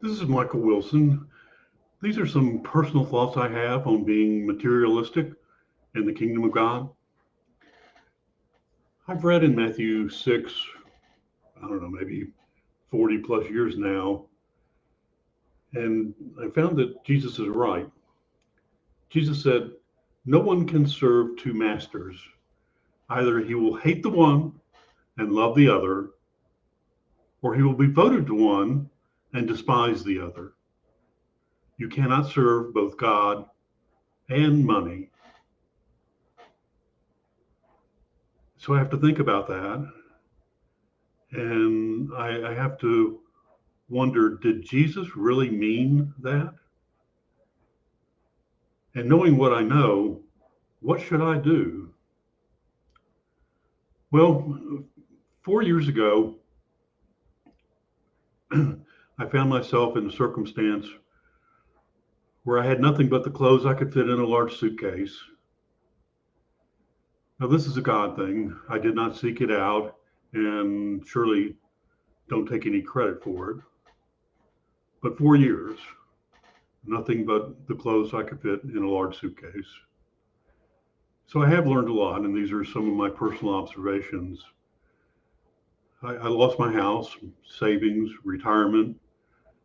This is Michael Wilson. These are some personal thoughts I have on being materialistic in the kingdom of God. I've read in Matthew 6, I don't know, maybe 40 plus years now, and I found that Jesus is right. Jesus said, no one can serve two masters. Either he will hate the one and love the other, or he will be devoted to one and despise the other. You cannot serve both God and money. So I have to think about that. And I have to wonder, did Jesus really mean that? And knowing what I know, what should I do? Well, 4 years ago, I found myself in a circumstance where I had nothing but the clothes I could fit in a large suitcase. Now, this is a God thing. I did not seek it out, and surely don't take any credit for it. But 4 years, nothing but the clothes I could fit in a large suitcase. So I have learned a lot, and these are some of my personal observations. I lost my house, savings, retirement,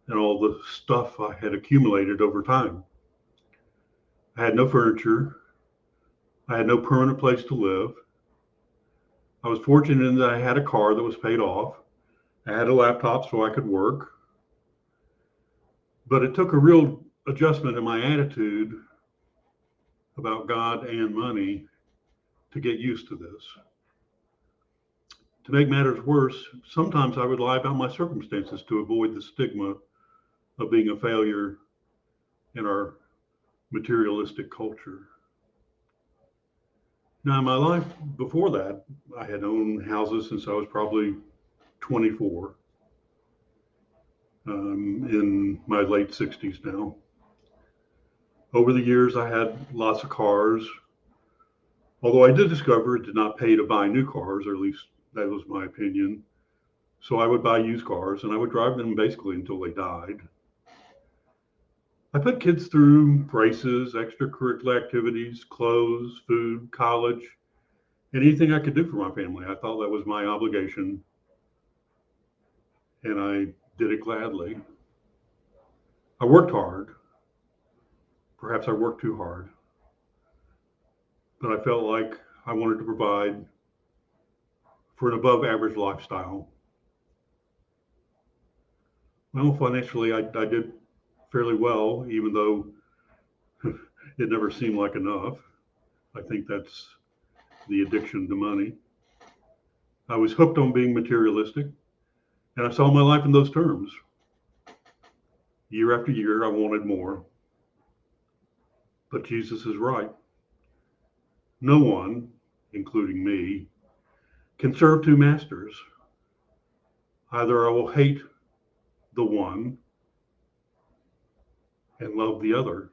and all the stuff I had accumulated over time. I had no furniture. I had no permanent place to live. I was fortunate in that I had a car that was paid off. I had a laptop so I could work. But it took a real adjustment in my attitude about God and money to get used to this. To make matters worse, sometimes I would lie about my circumstances to avoid the stigma of being a failure in our materialistic culture. Now, in my life before that, I had owned houses since I was probably 24, in my late 60s now. Over the years, I had lots of cars, although I did discover it did not pay to buy new cars, or at least that was my opinion. So I would buy used cars and I would drive them basically until they died. I put kids through braces, extracurricular activities, clothes, food, college, anything I could do for my family. I thought that was my obligation, and I did it gladly. I worked hard. Perhaps I worked too hard, but I felt like I wanted to provide for an above average lifestyle. Well, financially, I did fairly well, even though it never seemed like enough. I think that's the addiction to money. I was hooked on being materialistic, and I saw my life in those terms. Year after year, I wanted more. But Jesus is right. No one, including me, can serve two masters. Either I will hate the one and love the other,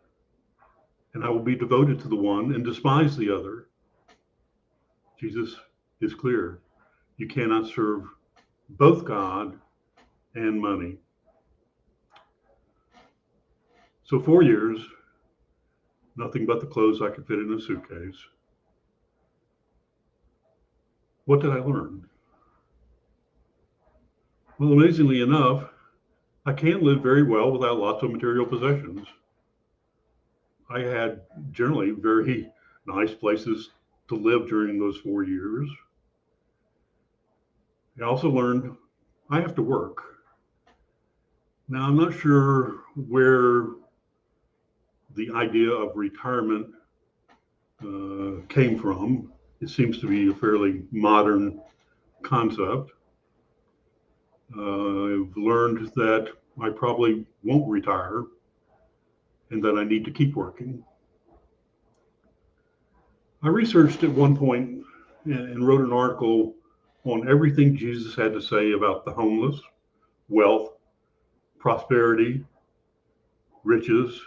and I will be devoted to the one and despise the other. Jesus is clear. You cannot serve both God and money. So 4 years, nothing but the clothes I could fit in a suitcase. What did I learn? Well, amazingly enough, I can live very well without lots of material possessions. I had generally very nice places to live during those 4 years. I also learned I have to work. Now, I'm not sure where the idea of retirement came from. It seems to be a fairly modern concept. I've learned that I probably won't retire and that I need to keep working. I researched at one point and wrote an article on everything Jesus had to say about the homeless, wealth, prosperity, riches,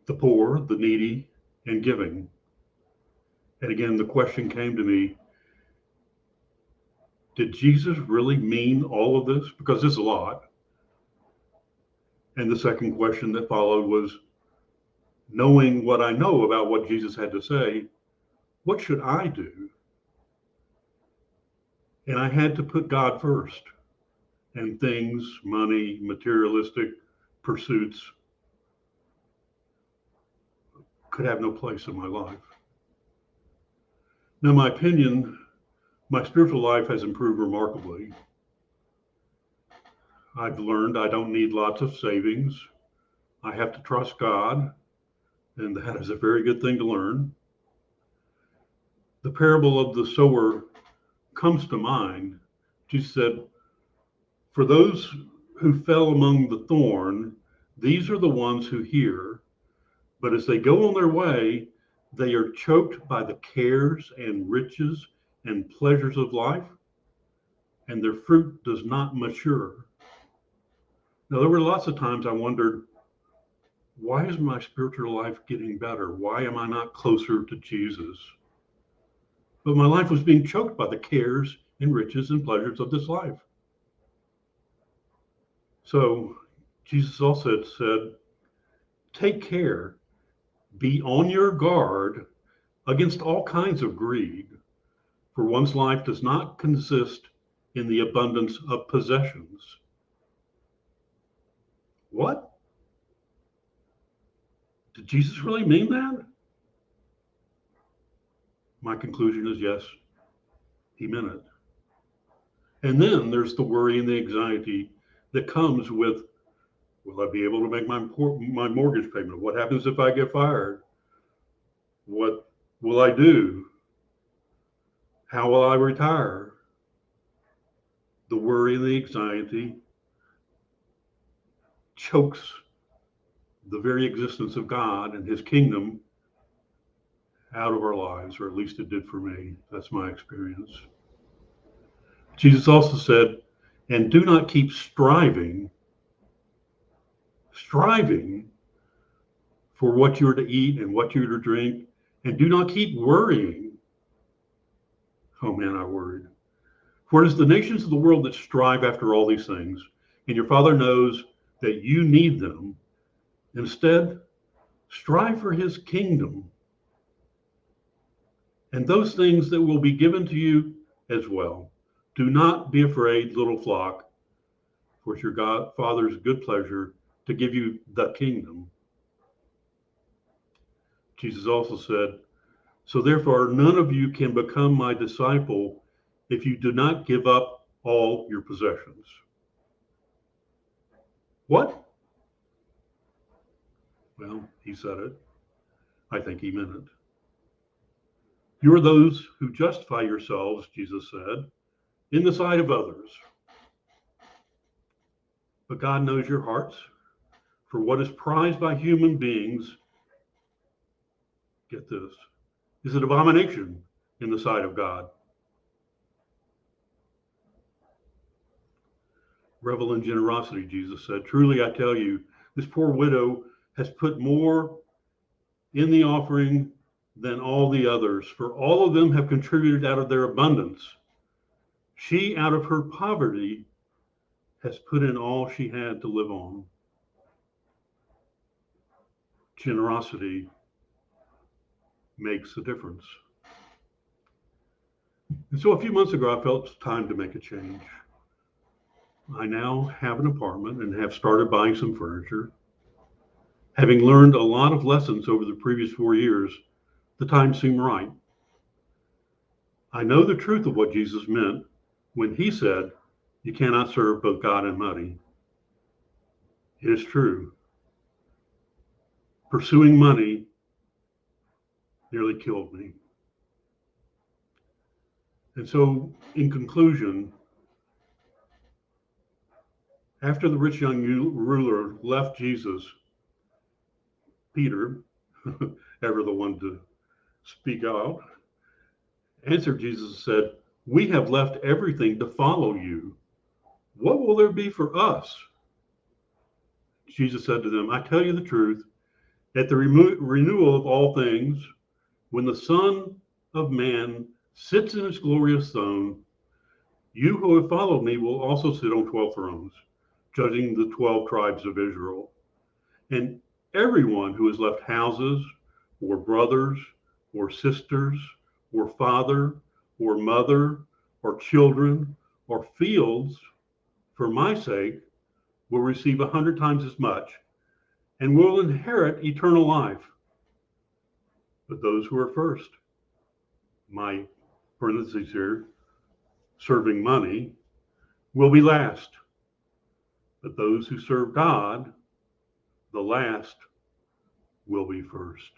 the poor, the needy, and giving. And again, the question came to me, did Jesus really mean all of this? Because there's a lot. And the second question that followed was, knowing what I know about what Jesus had to say, what should I do? And I had to put God first, and things, money, materialistic pursuits could have no place in my life. Now, in my opinion, my spiritual life has improved remarkably. I've learned I don't need lots of savings. I have to trust God, and that is a very good thing to learn. The parable of the sower comes to mind. Jesus said, for those who fell among the thorn, these are the ones who hear, but as they go on their way, they are choked by the cares and riches and pleasures of life, and their fruit does not mature. Now, there were lots of times I wondered, why is my spiritual life getting better? Why am I not closer to Jesus? But my life was being choked by the cares and riches and pleasures of this life. So Jesus also said, take care, be on your guard against all kinds of greed, for one's life does not consist in the abundance of possessions. What? Did Jesus really mean that? My conclusion is yes, he meant it. And then there's the worry and the anxiety that comes with, will I be able to make my mortgage payment? What happens if I get fired? What will I do? How will I retire? The worry and the anxiety chokes the very existence of God and his kingdom out of our lives, or at least it did for me. That's my experience. Jesus also said, and do not keep striving for what you're to eat and what you're to drink, and do not keep worrying. Oh man, I worried. For it is the nations of the world that strive after all these things, and your Father knows that you need them. Instead, strive for his kingdom, and those things that will be given to you as well. Do not be afraid, little flock, for it's your Father's good pleasure to give you the kingdom. Jesus also said, so therefore none of you can become my disciple if you do not give up all your possessions. What? Well, he said it. I think he meant it. You are those who justify yourselves, Jesus said, in the sight of others. But God knows your hearts, for what is prized by human beings, get this, is an abomination in the sight of God. Revel in generosity, Jesus said. Truly, I tell you, this poor widow has put more in the offering than all the others, for all of them have contributed out of their abundance. She, out of her poverty, has put in all she had to live on. Generosity makes a difference. And so a few months ago, I felt it's time to make a change. I now have an apartment and have started buying some furniture. Having learned a lot of lessons over the previous 4 years, the time seemed right. I know the truth of what Jesus meant when he said, you cannot serve both God and money. It is true. Pursuing money nearly killed me. And so, in conclusion, after the rich young ruler left Jesus, Peter, ever the one to speak out, answered Jesus and said, we have left everything to follow you. What will there be for us? Jesus said to them, I tell you the truth, at the renewal of all things, when the Son of Man sits in his glorious throne, you who have followed me will also sit on 12 thrones, judging the 12 tribes of Israel. And everyone who has left houses, or brothers, or sisters, or father, or mother, or children, or fields, for my sake, will receive 100 times as much and will inherit eternal life. But those who are first, my parentheses here, serving money, will be last. But those who serve God, the last will be first.